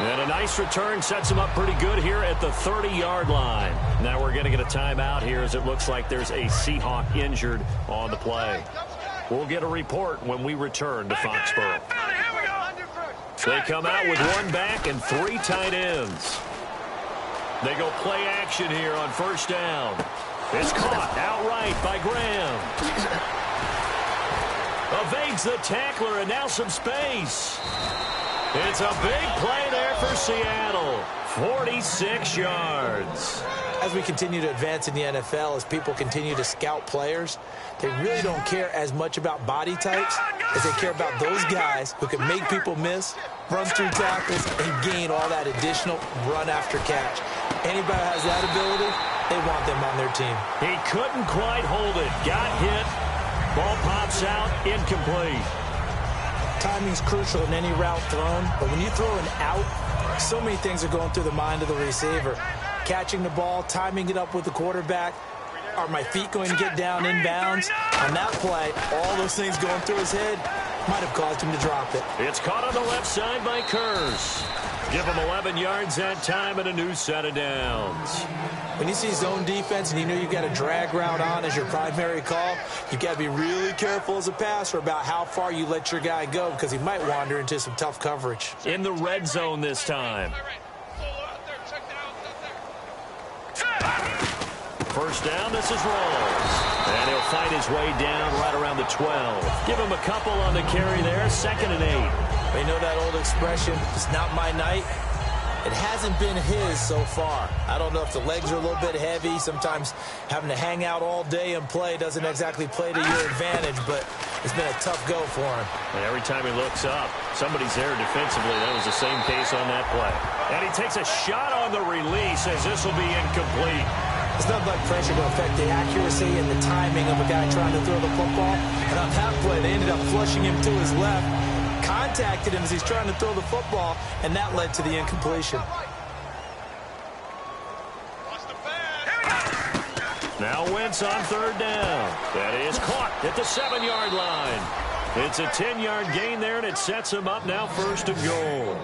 And a nice return sets him up pretty good here at the 30-yard line. Now we're going to get a timeout here as it looks like there's a Seahawk injured on the play. We'll get a report when we return to Foxborough. They come out with 1 back and 3 tight ends. They go play action here on 1st down. It's caught outright by Graham. Evades the tackler, and now some space. It's a big play there for Seattle. 46 yards.
As we continue to advance in the NFL, as people continue to scout players, they really don't care as much about body types as they care about those guys who can make people miss, run through tackles, and gain all that additional run after catch. Anybody who has that ability, they want them on their team.
He couldn't quite hold it. Got hit. Ball pops out. Incomplete.
Timing's crucial in any route thrown, but when you throw an out, so many things are going through the mind of the receiver. Catching the ball, timing it up with the quarterback. Are my feet going to get down inbounds? On that play, all those things going through his head might have caused him to drop it.
It's caught on the left side by Kurz. Give him 11 yards that time and a new set of downs.
When you see zone defense and you know you've got a drag route on as your primary call, you've got to be really careful as a passer about how far you let your guy go because he might wander into some tough coverage.
In the red zone this time. First down, this is Rawls. And he'll fight his way down right around the 12. Give him a couple on the carry there, 2nd and 8.
You know that old expression, it's not my night. It hasn't been his so far. I don't know if the legs are a little bit heavy. Sometimes having to hang out all day and play doesn't exactly play to your advantage, but it's been a tough go for him.
And every time he looks up, somebody's there defensively. That was the same case on that play. And he takes a shot on the release as this will be incomplete.
It's not like pressure to affect the accuracy and the timing of a guy trying to throw the football. And on that play, they ended up flushing him to his left. Contacted him as he's trying to throw the football, and that led to the incompletion.
Now Wentz on 3rd down. That is caught at the 7-yard line. It's a 10-yard gain there, and it sets him up now 1st and goal.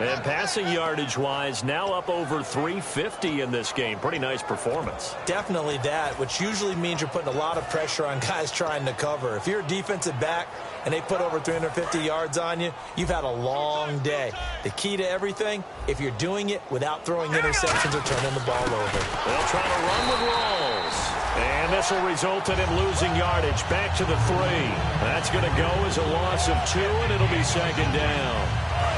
And passing yardage-wise, now up over 350 in this game. Pretty nice performance.
Definitely that, which usually means you're putting a lot of pressure on guys trying to cover. If you're a defensive back and they put over 350 yards on you, you've had a long day. The key to everything, if you're doing it without throwing interceptions or turning the ball over.
They'll try to run with Rawls. And this will result in him losing yardage. Back to the 3. That's going to go as a loss of 2, and it'll be 2nd down.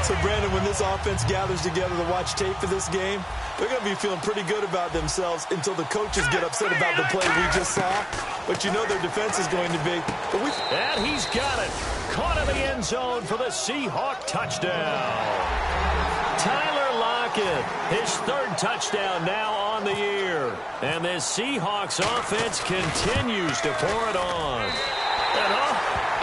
So, Brandon, when this offense gathers together to watch tape for this game, they're going to be feeling pretty good about themselves until the coaches get upset about the play we just saw. But you know their defense is going to be.
And he's got it. Caught in the end zone for the Seahawk touchdown. Tyler Lockett, his 3rd touchdown now on the year. And this Seahawks offense continues to pour it on. And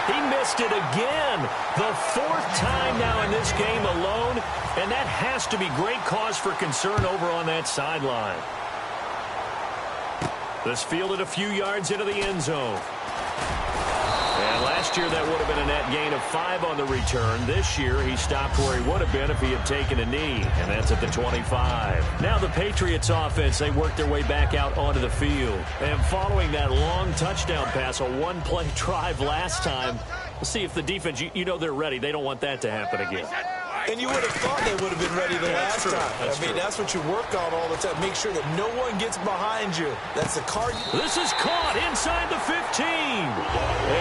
he missed it again. The 4th time now in this game alone, and that has to be great cause for concern over on that sideline. This fielded a few yards into the end zone. And last year that would have been a net gain of 5 on the return. This year he stopped where he would have been if he had taken a knee, and that's at the 25. Now the Patriots offense, they work their way back out onto the field. And following that long touchdown pass, a one-play drive last time, we'll see if the defense, you know they're ready. They don't want that to happen again.
And you would have thought they would have been ready the last time. That's what you work on all the time. Make sure that no one gets behind you. That's the card.
This is caught inside the 15.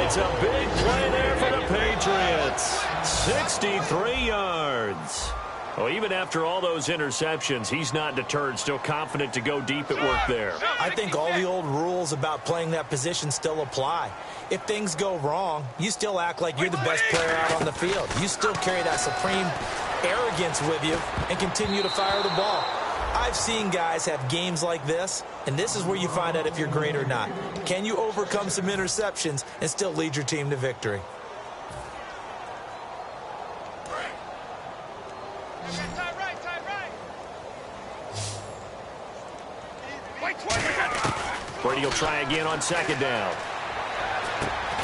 It's a big play there for the Patriots. 63 yards. Well, even after all those interceptions, he's not deterred, still confident to go deep at work there.
I think all the old rules about playing that position still apply. If things go wrong, you still act like you're the best player out on the field. You still carry that supreme arrogance with you and continue to fire the ball. I've seen guys have games like this, and this is where you find out if you're great or not. Can you overcome some interceptions and still lead your team to victory?
Brady will try again on 2nd down.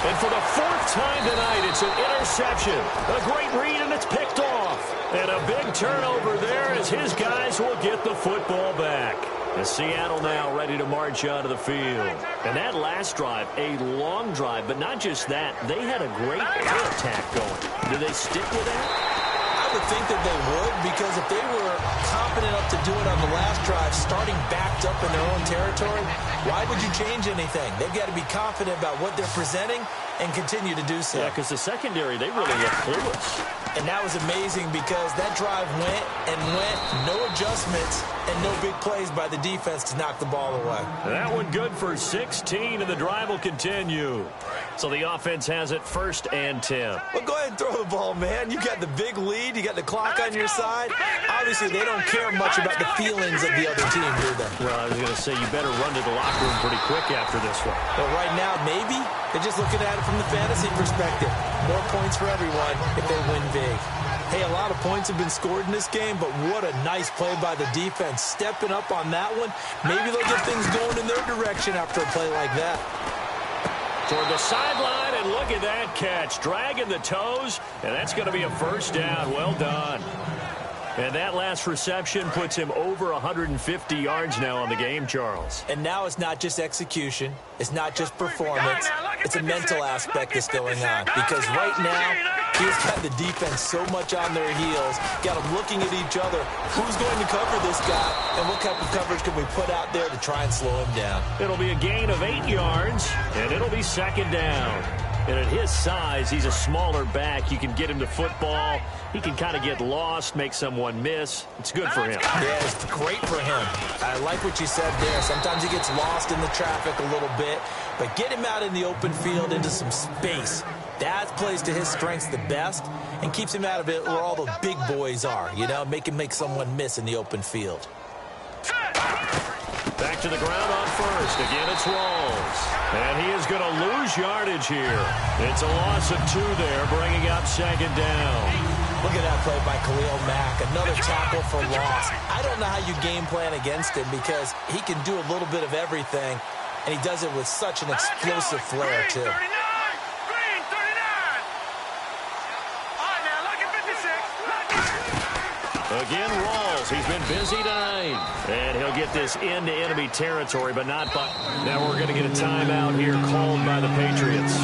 And for the 4th time tonight, it's an interception. A great read, and it's picked off. And a big turnover there as his guys will get the football back. And Seattle now ready to march out of the field. And that last drive, a long drive, but not just that. They had a great air attack going. Do they stick with that?
I would think that they would, because if they were confident enough to do it on the last drive, starting backed up in their own territory, why would you change anything? They've got to be confident about what they're presenting and continue to do so.
Yeah, because the secondary, they really look clueless.
And that was amazing because that drive went and went, no adjustments, and no big plays by the defense to knock the ball away.
That one good for 16, and the drive will continue. So the offense has it 1st and 10.
Well, go ahead and throw the ball, man. You got the big lead. You got the clock on your side. Obviously, they don't care much about the feelings of the other team, do they?
Well, I was going to say you better run to the locker room pretty quick after this one.
But right now, maybe they're just looking at it from the fantasy perspective. More points for everyone if they win big. Hey, a lot of points have been scored in this game, but what a nice play by the defense. Stepping up on that one. Maybe they'll get things going in their direction after a play like that.
Toward the sideline, and look at that catch. Dragging the toes, and that's going to be a 1st down. Well done. And that last reception puts him over 150 yards now on the game, Charles.
And now it's not just execution. It's not just performance. It's a mental aspect that's going on. Because right now, he's got the defense so much on their heels, got them looking at each other. Who's going to cover this guy, and what type of coverage can we put out there to try and slow him down?
It'll be a gain of 8 yards, and it'll be 2nd down. And at his size, he's a smaller back. You can get him to football. He can kind of get lost, make someone miss. It's good for him.
Yeah, it's great for him. I like what you said there. Sometimes he gets lost in the traffic a little bit, but get him out in the open field into some space. That plays to his strengths the best and keeps him out of it where all the big boys are, you know, make him make someone miss in the open field.
Back to the ground on 1st. Again, it's Rawls. And he is going to lose yardage here. It's a loss of 2 there, bringing up 2nd down.
Look at that play by Khalil Mack. Another tackle for loss. I don't know how you game plan against him because he can do a little bit of everything, and he does it with such an explosive flair, too.
Green 39. All right, now, look at 56.
Again, Rawls. He's been busy tonight. And he'll get this into enemy territory, but not by... Now we're going to get a timeout here called by the Patriots.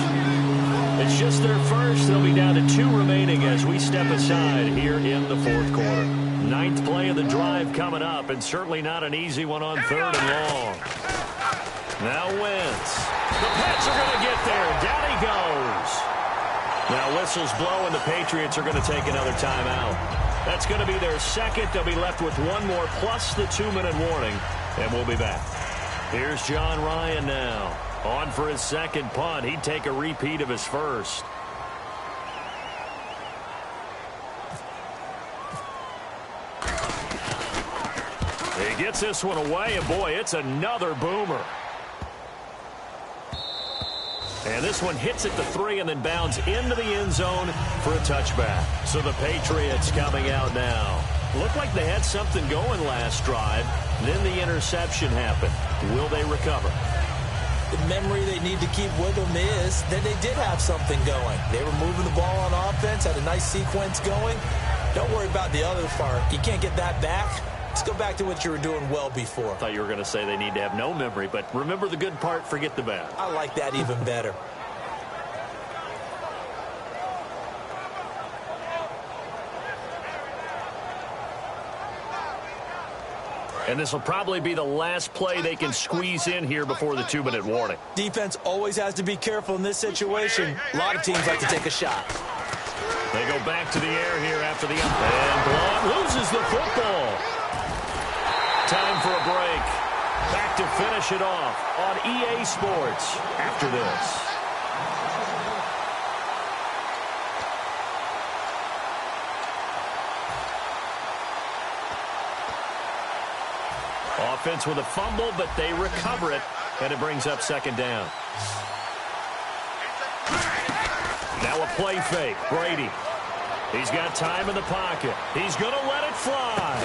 It's just their first. They'll be down to 2 remaining as we step aside here in the 4th quarter. 9th play of the drive coming up, and certainly not an easy one on 3rd and long. Now Wentz. The Pats are going to get there. Down he goes. Now whistles blow, and the Patriots are going to take another timeout. That's going to be their 2nd. They'll be left with 1 more plus the 2-minute warning, and we'll be back. Here's John Ryan now. On for his 2nd punt. He'd take a repeat of his 1st. He gets this one away, and boy, it's another boomer. And this one hits at the 3 and then bounds into the end zone for a touchback. So the Patriots coming out now. Looked like they had something going last drive. Then the interception happened. Will they recover?
The memory they need to keep with them is that they did have something going. They were moving the ball on offense, had a nice sequence going. Don't worry about the other part. You can't get that back. Let's go back to what you were doing well before.
I thought you were going to say they need to have no memory, but remember the good part, forget the bad.
I like that even better.
And this will probably be the last play they can squeeze in here before the 2-minute warning.
Defense always has to be careful in this situation. A lot of teams like to take a shot.
They go back to the air here after the... And Blount loses the football. Time for a break. Back to finish it off on EA Sports after this. Offense with a fumble, but they recover it, and it brings up 2nd down. Now a play fake. Brady. He's got time in the pocket. He's going to let it fly.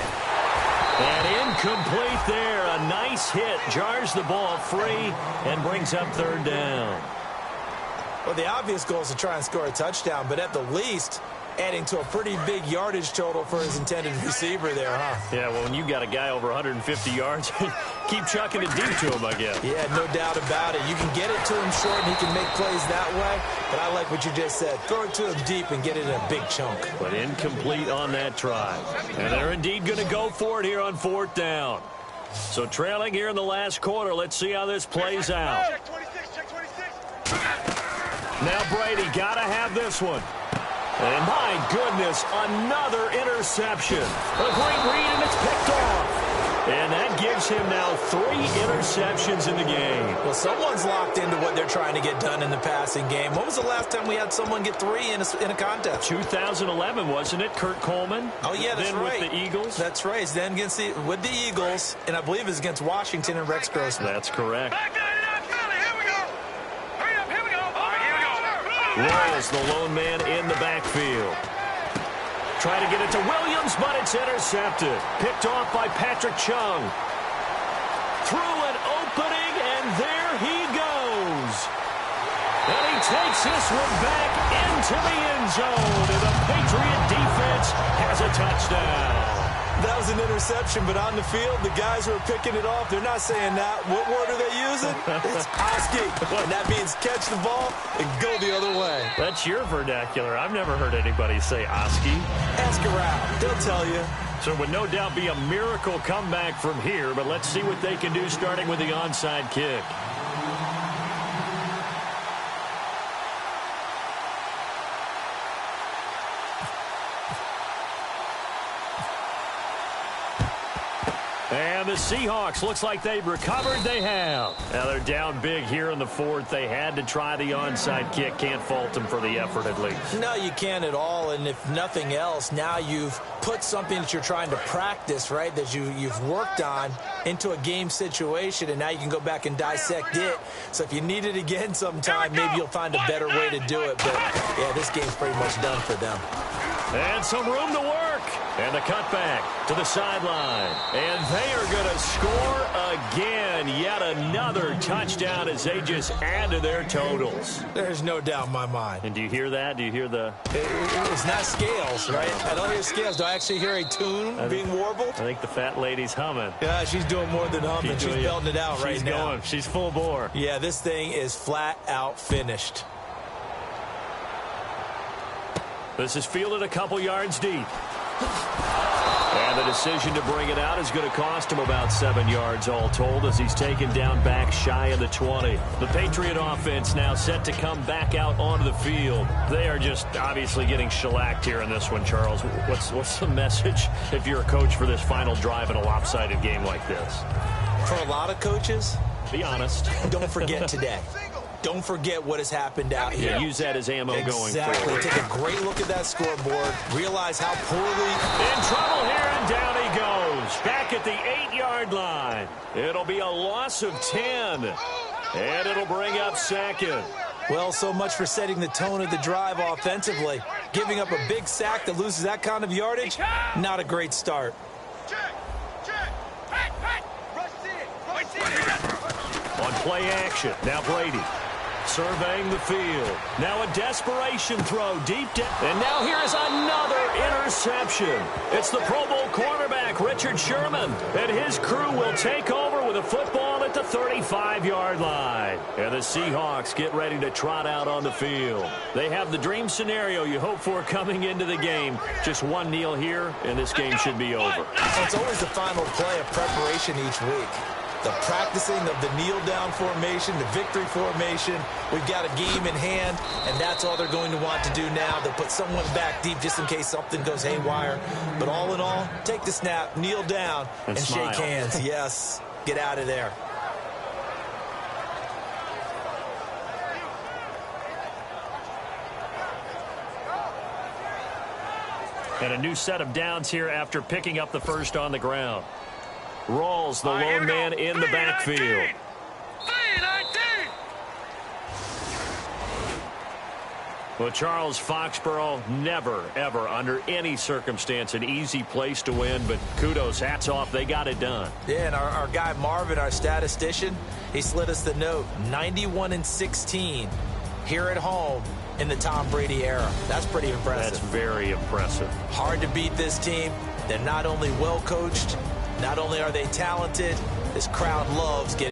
And incomplete there. A nice hit. Jars the ball free and brings up 3rd down.
Well, the obvious goal is to try and score a touchdown, but at the least, adding to a pretty big yardage total for his intended receiver there, huh?
Yeah, well, when you got a guy over 150 yards, keep chucking it deep to him, I guess.
Yeah, no doubt about it. You can get it to him short, and he can make plays that way, but I like what you just said. Throw it to him deep and get it in a big chunk.
But incomplete on that try. And they're indeed going to go for it here on 4th down. So trailing here in the last quarter, let's see how this plays out.
Check 26, check 26.
Now Brady got to have this one. And my goodness, another interception. A great read, and it's picked off. And that gives him now 3 interceptions in the game.
Well, someone's locked into what they're trying to get done in the passing game. When was the last time we had someone get 3 in a contest?
2011, wasn't it? Kurt Coleman.
Oh, yeah, that's
then
right.
With the Eagles.
That's right. It's then with the Eagles, and I believe it's against Washington and Rex Grossman.
That's correct.
Back down it up, Philly. Here we go. Hurry up, here we go. All right, here we go.
Rolls the lone man in the backfield. Try to get it to Williams, but it's intercepted. Picked off by Patrick Chung. Through an opening, and there he goes. And he takes this one back into the end zone. And the Patriot defense has a touchdown.
That was an interception, but on the field, the guys who are picking it off, they're not saying that. What word are they using? It's Oski. And that means catch the ball and go the other way.
That's your vernacular. I've never heard anybody say Oski.
Ask around. They'll tell you.
So it would no doubt be a miracle comeback from here, but let's see what they can do starting with the onside kick. And the Seahawks, looks like they've recovered. They have. Now they're down big here in the 4th. They had to try the onside kick. Can't fault them for the effort at least.
No, you can't at all. And if nothing else, now you've put something that you're trying to practice, right, that you've worked on into a game situation, and now you can go back and dissect it. So if you need it again sometime, maybe you'll find a better way to do it. But, yeah, this game's pretty much done for them.
And some room to work. And the cutback to the sideline. And they are going to score again. Yet another touchdown as they just add to their totals.
There's no doubt in my mind.
And do you hear that? Do you hear the...
It's not scales, right? I don't hear scales. Do I actually hear a tune being warbled?
I think the fat lady's humming.
Yeah, she's doing more than humming. She's belting it out right now.
Going. She's full bore.
Yeah, this thing is flat out finished.
This is fielded a couple yards deep. And the decision to bring it out is going to cost him about 7 yards all told as he's taken down back shy of the 20. The Patriot offense now set to come back out onto the field. They are just obviously getting shellacked here in this one, Charles. What's the message if you're a coach for this final drive in a lopsided game like this?
For a lot of coaches,
be honest.
Don't forget today. Don't forget what has happened out here.
Yeah, use that as ammo going forward.
Exactly. Take a great look at that scoreboard. Realize how poorly...
In trouble here, and down he goes. Back at the 8-yard line. It'll be a loss of 10. And it'll bring up 2nd.
Well, so much for setting the tone of the drive offensively. Giving up a big sack that loses that kind of yardage, not a great start.
On play action, now Brady. Surveying the field. Now a desperation throw deep down. And now here is another interception. It's the Pro Bowl cornerback, Richard Sherman. And his crew will take over with a football at the 35-yard line. And the Seahawks get ready to trot out on the field. They have the dream scenario you hope for coming into the game. Just one kneel here, and this game should be over.
It's always the final play of preparation each week. The practicing of the kneel-down formation, the victory formation. We've got a game in hand, and that's all they're going to want to do now. They'll put someone back deep just in case something goes haywire. But all in all, take the snap, kneel down, and shake hands. Yes, get out of there.
And a new set of downs here after picking up the first on the ground. Rolls the lone man in the backfield. Well, Charles, Foxborough never, ever, under any circumstance, an easy place to win, but kudos, hats off, they got it done.
Yeah, and our guy Marvin, our statistician, he slid us the note, 91-16 here at home in the Tom Brady era. That's pretty impressive.
That's very impressive.
Hard to beat this team. They're not only well coached, not only are they talented, this crowd loves getting